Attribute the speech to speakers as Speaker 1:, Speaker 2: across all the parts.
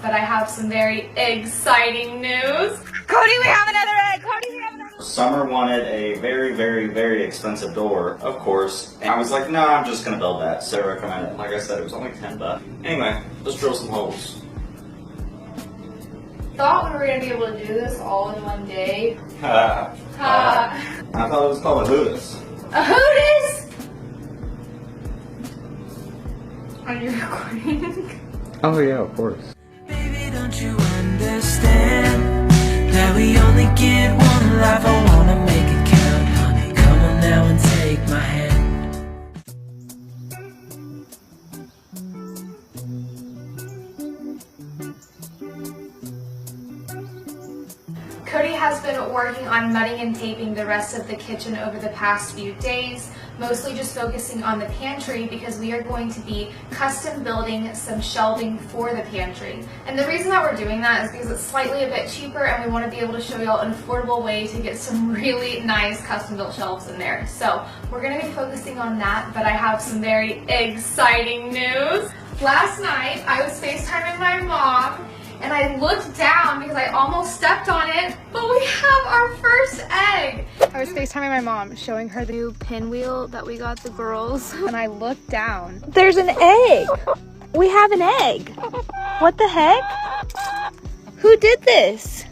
Speaker 1: but I have some very exciting news. Cody, we have another egg! Cody, we have another egg!
Speaker 2: Summer wanted a very, very, very expensive door, of course. And I was like, no, I'm just gonna build that. So I recommended. Like I said, it was only $10. Anyway, let's drill some holes.
Speaker 1: Thought we were gonna be able to do this all in one day.
Speaker 2: I thought it was called a Hooters.
Speaker 1: A Hooters? Are you recording?
Speaker 2: Oh yeah, of course.
Speaker 3: Baby, don't you understand that we only get one life? I wanna make it count, honey. Come on now and take my hand.
Speaker 1: Cody has been working on mudding and taping the rest of the kitchen over the past few days, mostly just focusing on the pantry because we are going to be custom building some shelving for the pantry. And the reason that we're doing that is because it's slightly a bit cheaper and we want to be able to show y'all an affordable way to get some really nice custom built shelves in there. So we're going to be focusing on that, but I have some very exciting news. Last night I was FaceTiming my mom and I looked down because I almost stepped on it, but we have our first egg. I was FaceTiming my mom, showing her the new pinwheel that we got the girls, and I looked down. There's an egg! We have an egg! What the heck? Who did this?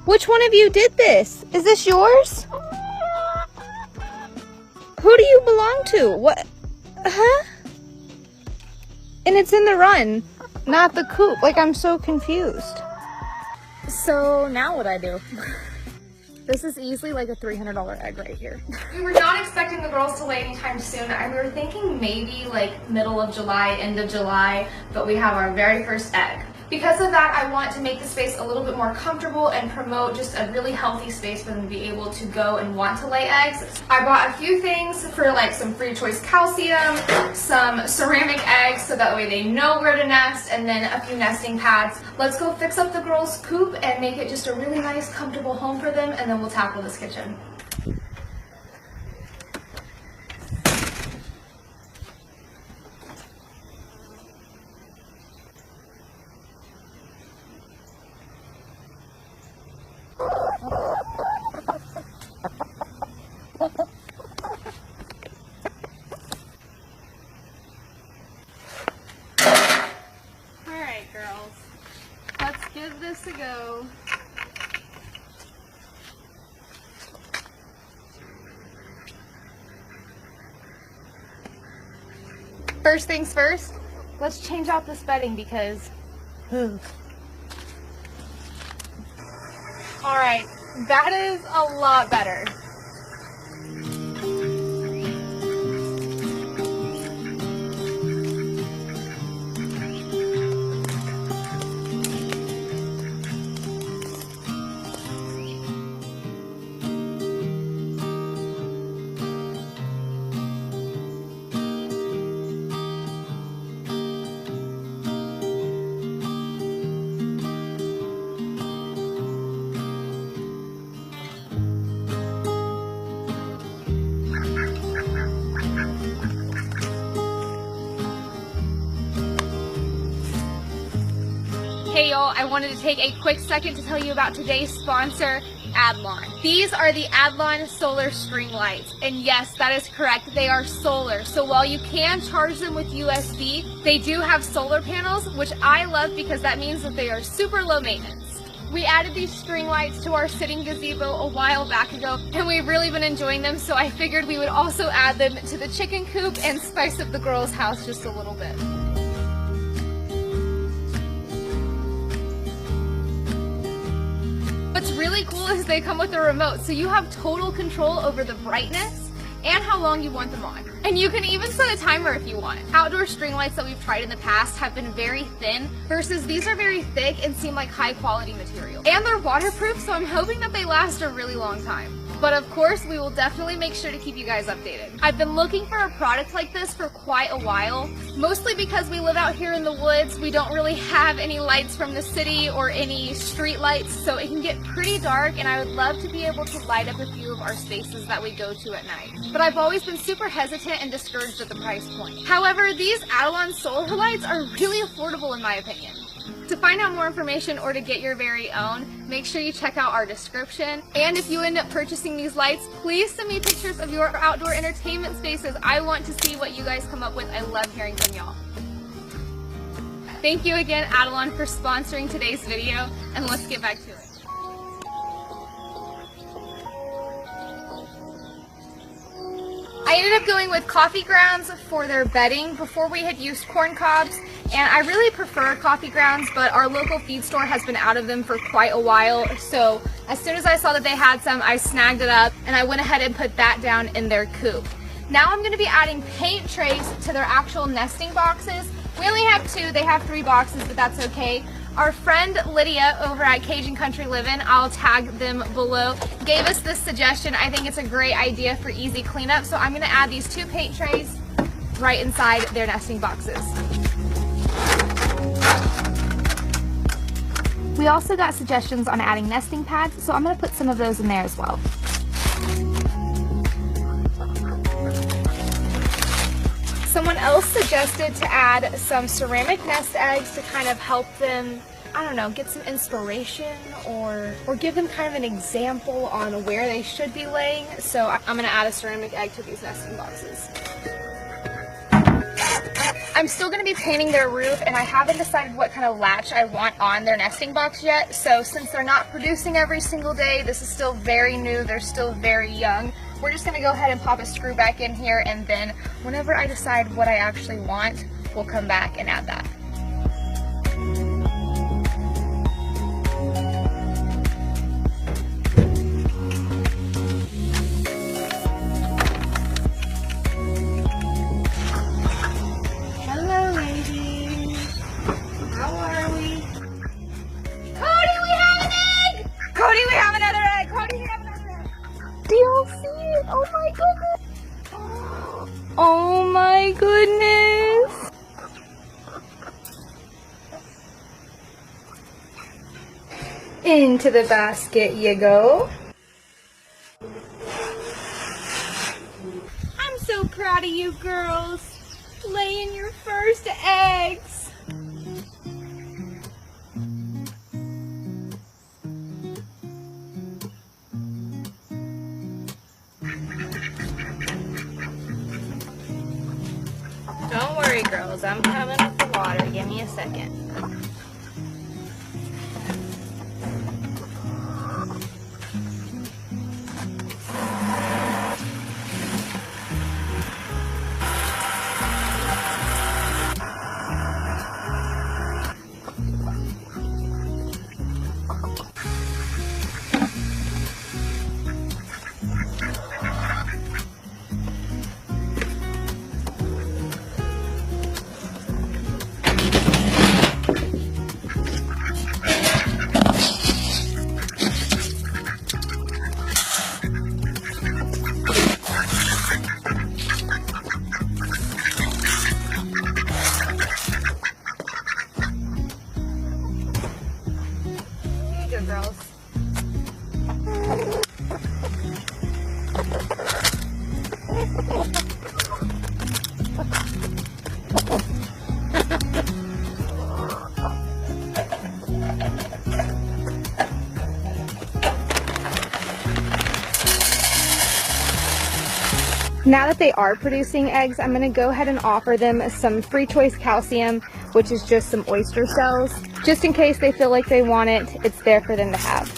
Speaker 1: Which one of you did this? Is this yours? Who do you belong to? What? Huh? And it's in the run. Not the coop. Like, I'm so confused. So now what I do? This is easily like a $300 egg right here. We were not expecting the girls to lay anytime soon. We were thinking maybe like middle of July, end of July, but we have our very first egg. Because of that, I want to make the space a little bit more comfortable and promote just a really healthy space for them to be able to go and want to lay eggs. I bought a few things for like some free choice calcium, some ceramic eggs so that way they know where to nest, and then a few nesting pads. Let's go fix up the girls' coop and make it just a really nice, comfortable home for them, and then we'll tackle this kitchen. Alright girls, let's give this a go. First things first, let's change out this bedding because Alright, that is a lot better. Hey y'all, I wanted to take a quick second to tell you about today's sponsor, Addlon. These are the Addlon solar string lights, and yes, that is correct, they are solar. So while you can charge them with USB, they do have solar panels, which I love because that means that they are super low maintenance. We added these string lights to our sitting gazebo a while back ago, and we've really been enjoying them, so I figured we would also add them to the chicken coop and spice up the girls' house just a little bit. What's really cool is they come with a remote, so you have total control over the brightness and how long you want them on. And you can even set a timer if you want. Outdoor string lights that we've tried in the past have been very thin versus these are very thick and seem like high quality material. And they're waterproof, so I'm hoping that they last a really long time. But of course, we will definitely make sure to keep you guys updated. I've been looking for a product like this for quite a while, mostly because we live out here in the woods. We don't really have any lights from the city or any street lights, so it can get pretty dark, and I would love to be able to light up a few of our spaces that we go to at night. But I've always been super hesitant and discouraged at the price point. However, these Addlon solar lights are really affordable in my opinion. To find out more information or to get your very own, make sure you check out our description. And if you end up purchasing these lights, please send me pictures of your outdoor entertainment spaces. I want to see what you guys come up with. I love hearing from y'all. Thank you again, Addlon, for sponsoring today's video, and let's get back to it. I ended up going with coffee grounds for their bedding. Before we had used corn cobs, and I really prefer coffee grounds, but our local feed store has been out of them for quite a while. So as soon as I saw that they had some, I snagged it up and I went ahead and put that down in their coop. Now I'm going to be adding paint trays to their actual nesting boxes. We only have 2, they have 3 boxes, but that's okay. Our friend Lydia over at Cajun Country Livin', I'll tag them below, gave us this suggestion. I think it's a great idea for easy cleanup, so I'm going to add these 2 paint trays right inside their nesting boxes. We also got suggestions on adding nesting pads, so I'm going to put some of those in there as well. Someone else suggested to add some ceramic nest eggs to kind of help them, I don't know, get some inspiration or give them kind of an example on where they should be laying. So I'm going to add a ceramic egg to these nesting boxes. I'm still going to be painting their roof, and I haven't decided what kind of latch I want on their nesting box yet. So since they're not producing every single day, this is still very new, they're still very young. We're just going to go ahead and pop a screw back in here, and then whenever I decide what I actually want, we'll come back and add that. Hello, ladies. How are we? Cody, we have an egg! Cody, we have another egg! Cody, we have another egg! Do y'all see it? Oh my goodness! Oh my goodness! Into the basket you go. I'm so proud of you girls, laying your first eggs. Don't worry, girls, I'm coming with the water. Give me a second. Girls. Now that they are producing eggs, I'm going to go ahead and offer them some free choice calcium, which is just some oyster shells. Just in case they feel like they want it, it's there for them to have.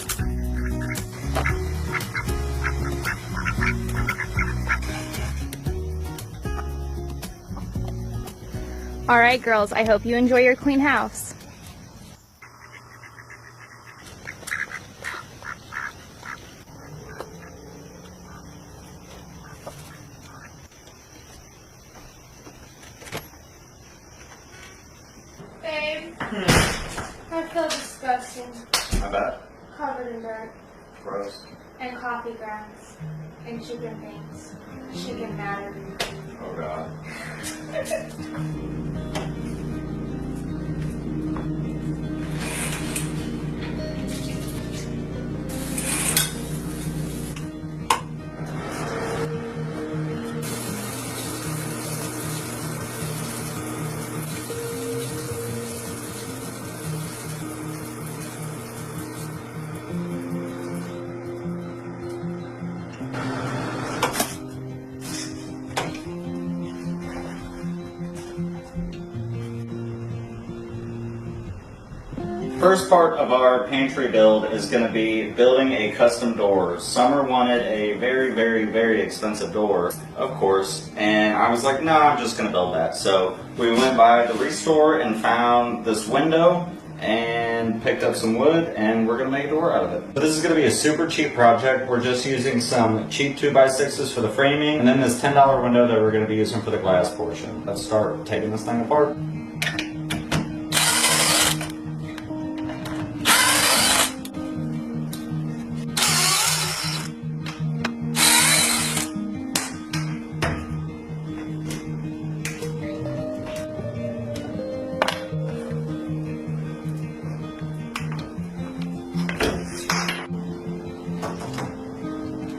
Speaker 1: Alright girls, I hope you enjoy your clean house. Babe, I feel disgusting.
Speaker 2: I bet.
Speaker 1: Covered in dirt.
Speaker 2: Gross.
Speaker 1: And coffee grounds. And chicken things. Chicken matter.
Speaker 2: Oh god. First part of our pantry build is going to be building a custom door. Summer wanted a very, very, very expensive door, of course, and I was like, no, I'm just going to build that. So we went by the restore and found this window and picked up some wood, and we're going to make a door out of it. But this is going to be a super cheap project. We're just using some cheap 2x6s for the framing, and then this $10 window that we're going to be using for the glass portion. Let's start taking this thing apart.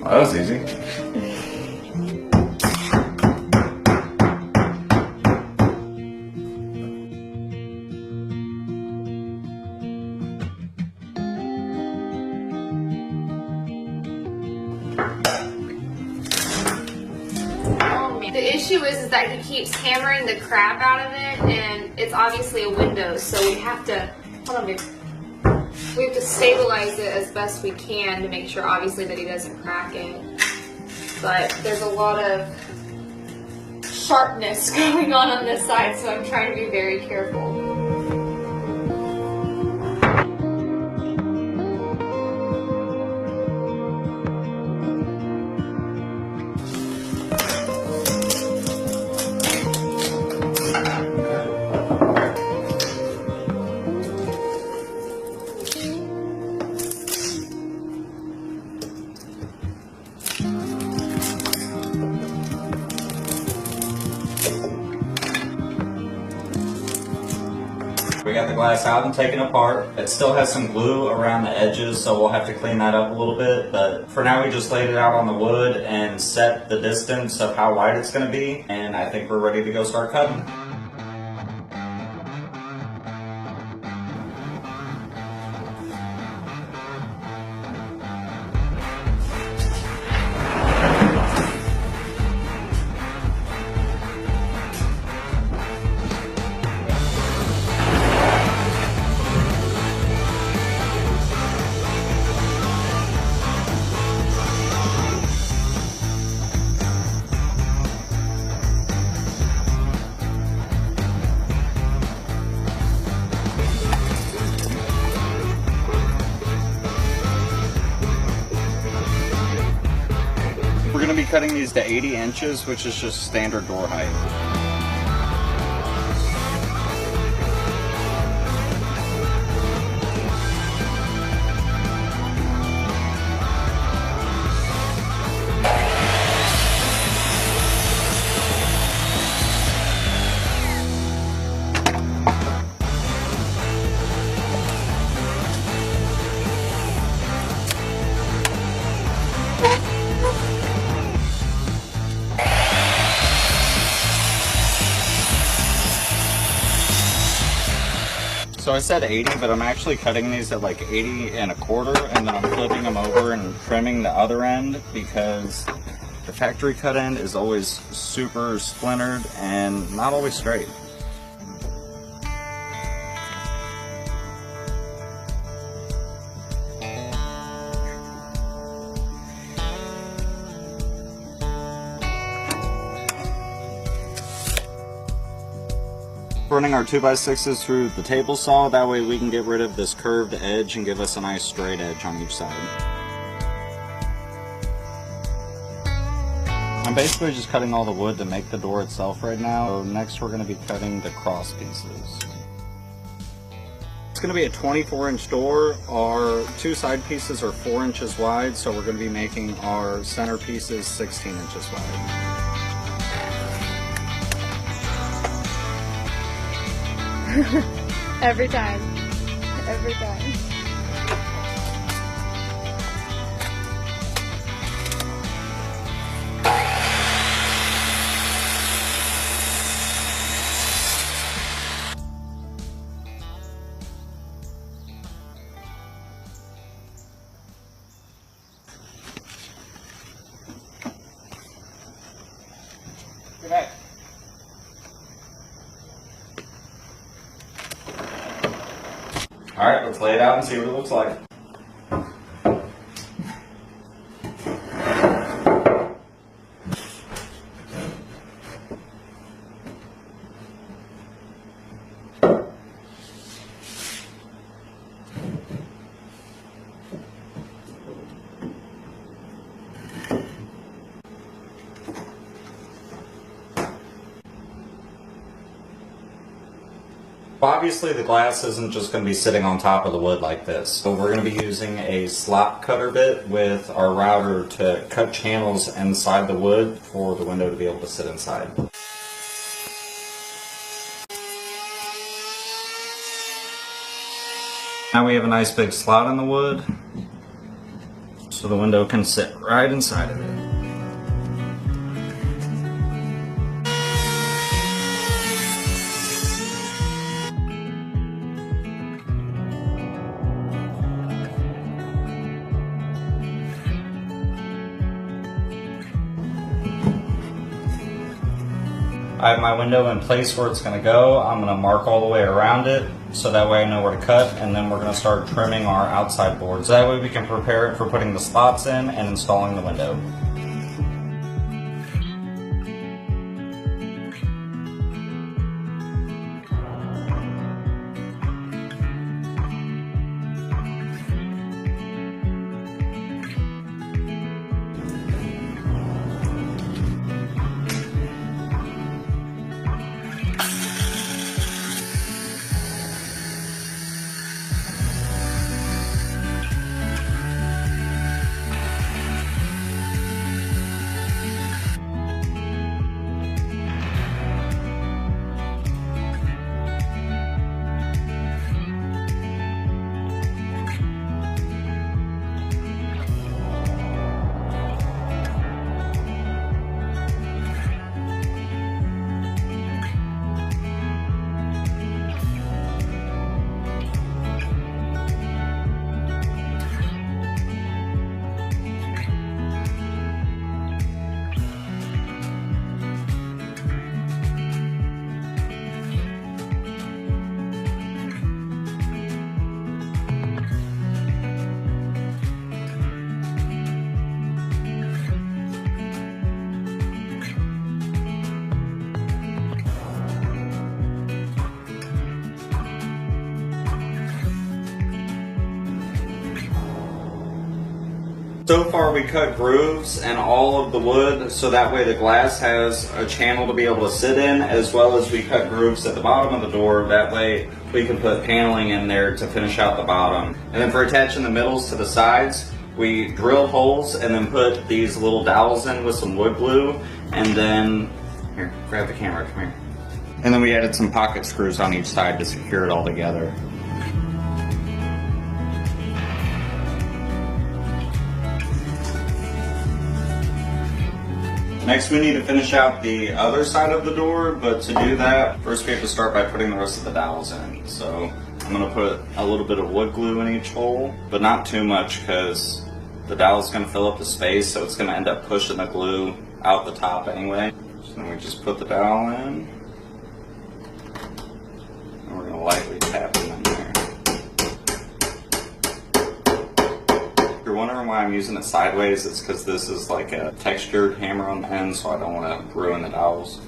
Speaker 4: That was easy.
Speaker 1: The issue is that he keeps hammering the crap out of it, and it's obviously a window, so we have to, hold on, babe. We have to stabilize it as best we can to make sure, obviously, that he doesn't crack it. But there's a lot of sharpness going on this side, so I'm trying to be very careful.
Speaker 2: We got the glass out and taken apart. It still has some glue around the edges, so we'll have to clean that up a little bit. But for now, we just laid it out on the wood and set the distance of how wide it's going to be. And I think we're ready to go start cutting.
Speaker 4: We're going to be cutting these to 80 inches, which is just standard door height. So I said 80, but I'm actually cutting these at like 80 1/4, and then I'm flipping them over and trimming the other end because the factory cut end is always super splintered and not always straight. Running our 2x6s through the table saw, that way we can get rid of this curved edge and give us a nice straight edge on each side. I'm basically just cutting all the wood to make the door itself right now. So next we're going to be cutting the cross pieces. It's going to be a 24-inch door. Our two side pieces are 4 inches wide, so we're going to be making our center pieces 16 inches wide.
Speaker 5: Every time. Every time.
Speaker 4: Get back.
Speaker 2: All right, let's lay it out and see what it looks like. Obviously the glass isn't just going to be sitting on top of the wood like this. So we're going to be using a slot cutter bit with our router to cut channels inside the wood for the window to be able to sit inside. Now we have a nice big slot in the wood, so the window can sit right inside of it. I have my window in place where it's going to go. I'm going to mark all the way around it so that way I know where to cut, and then we're going to start trimming our outside boards. That way we can prepare it for putting the slots in and installing the window. So far we cut grooves and all of the wood so that way the glass has a channel to be able to sit in, as well as we cut grooves at the bottom of the door. That way we can put paneling in there to finish out the bottom. And then for attaching the middles to the sides, we drill holes and then put these little dowels in with some wood glue. And then, here, grab the camera, come here. And then we added some pocket screws on each side to secure it all together. Next we need to finish out the other side of the door, but to do that, first we have to start by putting the rest of the dowels in. So I'm going to put a little bit of wood glue in each hole, but not too much because the dowel is going to fill up the space, so it's going to end up pushing the glue out the top anyway. So then we just put the dowel in, and we're going to lightly tap it in there. If you're wondering why I'm using it sideways, it's because this is like a textured hammer on the end, so I don't want to ruin the dowels.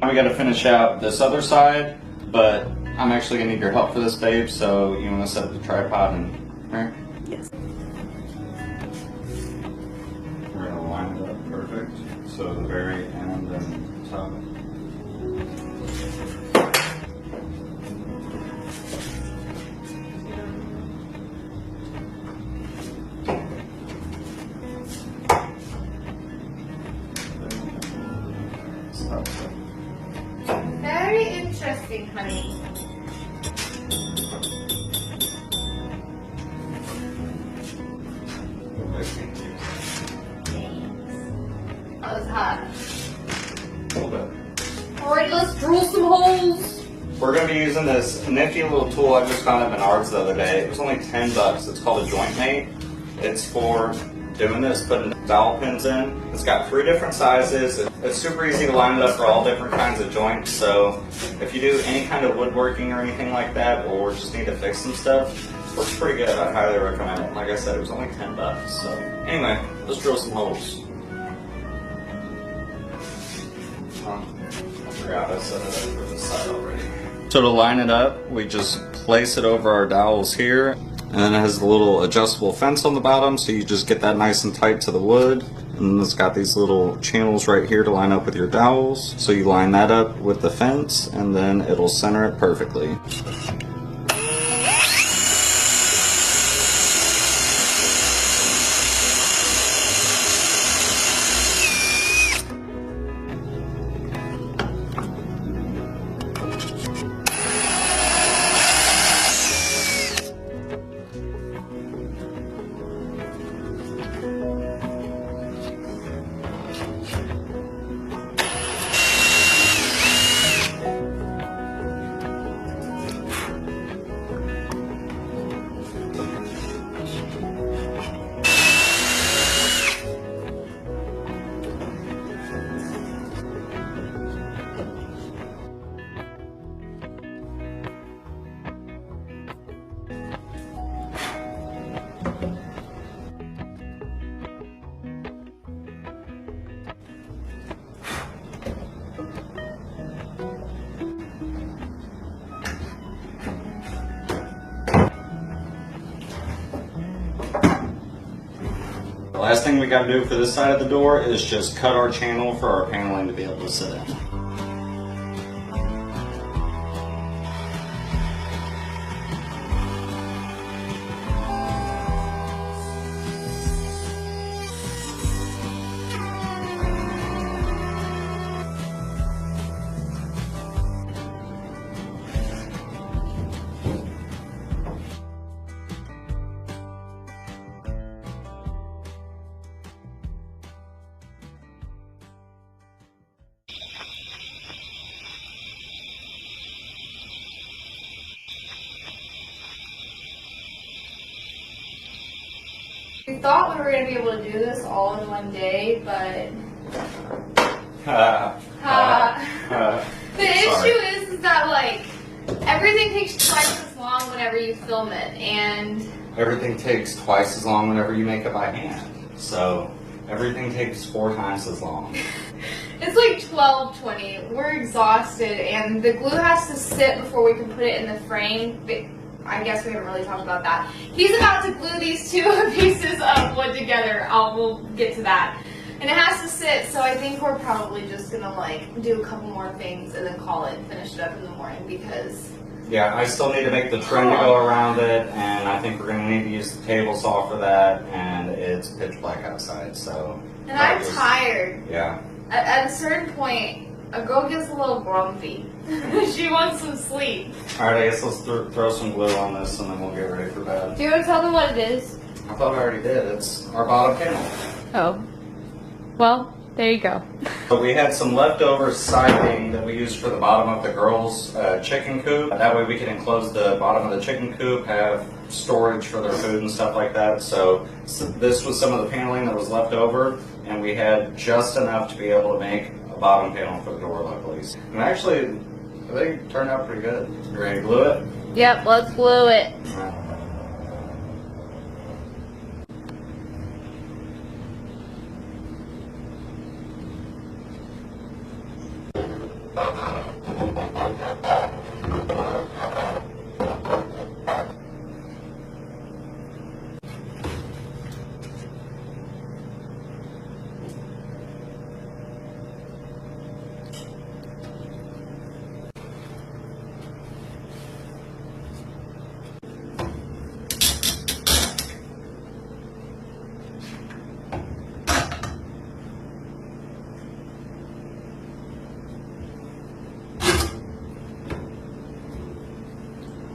Speaker 2: We got to finish out this other side, but
Speaker 4: I'm actually gonna need your help for this, babe, so you wanna set up the tripod and, here?
Speaker 5: Yes.
Speaker 4: We're gonna line it up perfect, so the very end and top.
Speaker 1: Very interesting, honey. That was hot.
Speaker 4: A little bit.
Speaker 1: Alright, let's drill some holes.
Speaker 4: We're going to be using this nifty little tool I just found at Menards the other day. It was only $10. It's called a joint mate. It's for doing this, putting dowel pins in. It's got 3 different sizes. It's super easy to line it up for all different kinds of joints. So if you do any kind of woodworking or anything like that, or just need to fix some stuff, it works pretty good. I highly recommend it. Like I said, it was only $10. So anyway, let's drill some holes. I forgot I set it up for this side already. So to line it up, we just place it over our dowels here, and then it has the little adjustable fence on the bottom, so you just get that nice and tight to the wood. And it's got these little channels right here to line up with your dowels. So you line that up with the fence, and then it'll center it perfectly. The last thing we got to do for this side of the door is just cut our channel for our paneling to be able to sit in.
Speaker 1: We thought we were going to be able to do this all in one day, but the issue is that like everything takes twice as long whenever you film it, and
Speaker 4: Everything takes twice as long whenever you make it by hand. So everything takes 4 times as long.
Speaker 1: it's like 12:20. We're exhausted, and the glue has to sit before we can put it in the frame. I guess we haven't really talked about that. He's about to glue these 2 pieces of wood together. We'll get to that. And it has to sit, so I think we're probably just gonna like do a couple more things and then call it and finish it up in the morning because
Speaker 4: Yeah, I still need to make the trim to go around it, and I think we're going to need to use the table saw for that, and it's pitch black outside, so...
Speaker 1: And I'm tired.
Speaker 4: Yeah.
Speaker 1: At a certain point, a girl gets a little grumpy. She wants some sleep.
Speaker 4: Alright, I guess let's throw some glue on this, and then we'll get ready for bed.
Speaker 5: Do you want to tell them what it is?
Speaker 4: I thought I already did. It's our bottom panel.
Speaker 5: Oh. Well, there you go.
Speaker 4: But we had some leftover siding that we used for the bottom of the girls' chicken coop. That way we can enclose the bottom of the chicken coop, have storage for their food and stuff like that. So this was some of the paneling that was left over, and we had just enough to be able to make a bottom panel for the door, luckily. And actually, I think it turned out pretty good. You ready to glue it?
Speaker 5: Yep, let's glue it.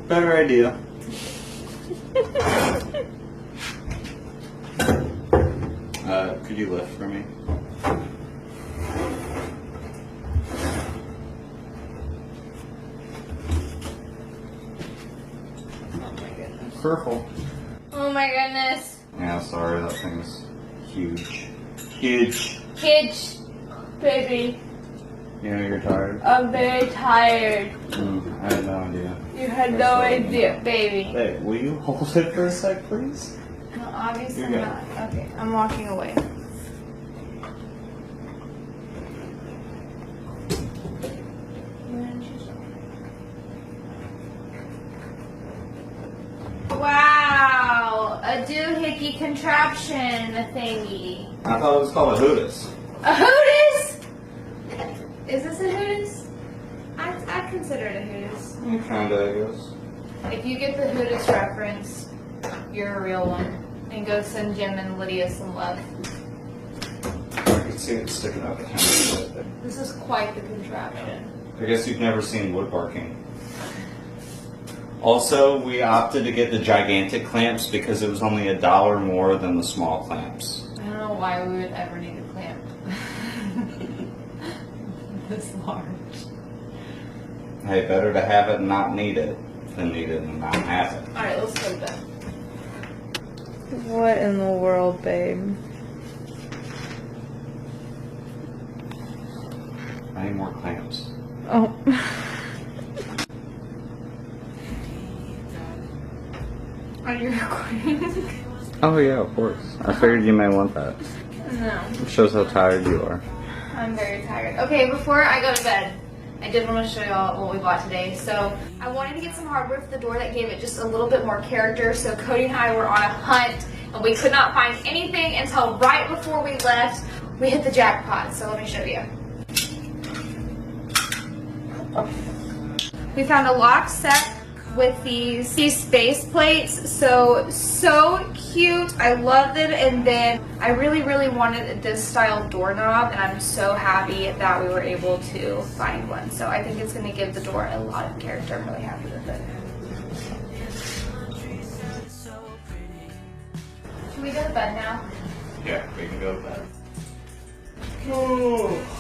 Speaker 2: Better idea. Could you lift for me?
Speaker 5: Oh my goodness.
Speaker 2: Careful.
Speaker 5: Oh my goodness.
Speaker 2: Yeah, sorry, that thing's huge. Huge.
Speaker 5: Kids, baby,
Speaker 2: You know you're tired?
Speaker 5: I'm very tired.
Speaker 2: I had no idea.
Speaker 5: You had no idea, baby.
Speaker 2: Hey, will you hold it for a sec, please?
Speaker 5: No, obviously
Speaker 2: You're good.
Speaker 5: not. Okay, I'm walking away. Wow, a doohickey contraption thingy.
Speaker 2: I thought it was called a Hootis.
Speaker 5: A hootis? Is this a hootis? I consider it a hootis.
Speaker 2: Kinda, I guess.
Speaker 5: If you get the hootis reference, you're a real one. And go send Jim and Lydia some love.
Speaker 2: I can see it sticking out the hand.
Speaker 5: This is quite the contraption.
Speaker 2: I guess you've never seen woodworking. Also, we opted to get the gigantic clamps because it was only $1 more than the small clamps.
Speaker 5: I don't know why we would ever need a clamp this large.
Speaker 2: Hey, better to have it and not need it than need it and not have it.
Speaker 5: Alright, let's go then. What in the world, babe?
Speaker 2: I need more clamps.
Speaker 5: Oh. Are you recording?
Speaker 2: Oh yeah, of course. I figured you may want that.
Speaker 5: No.
Speaker 2: It shows how tired you are.
Speaker 5: I'm very tired. Okay, before I go to bed, I did want to show y'all what we bought today. So I wanted to get some hardware for the door that gave it just a little bit more character. So Cody and I were on a hunt and we could not find anything until right before we left. We hit the jackpot. So let me show you. We found a lock set with these space plates, so cute. I loved it, and then I really wanted this style doorknob, and I'm so happy that we were able to find one. So I think it's going to give the door a lot of character. I'm really happy with it. Can we go to bed now?
Speaker 2: Yeah, we can go to bed.
Speaker 5: Oh.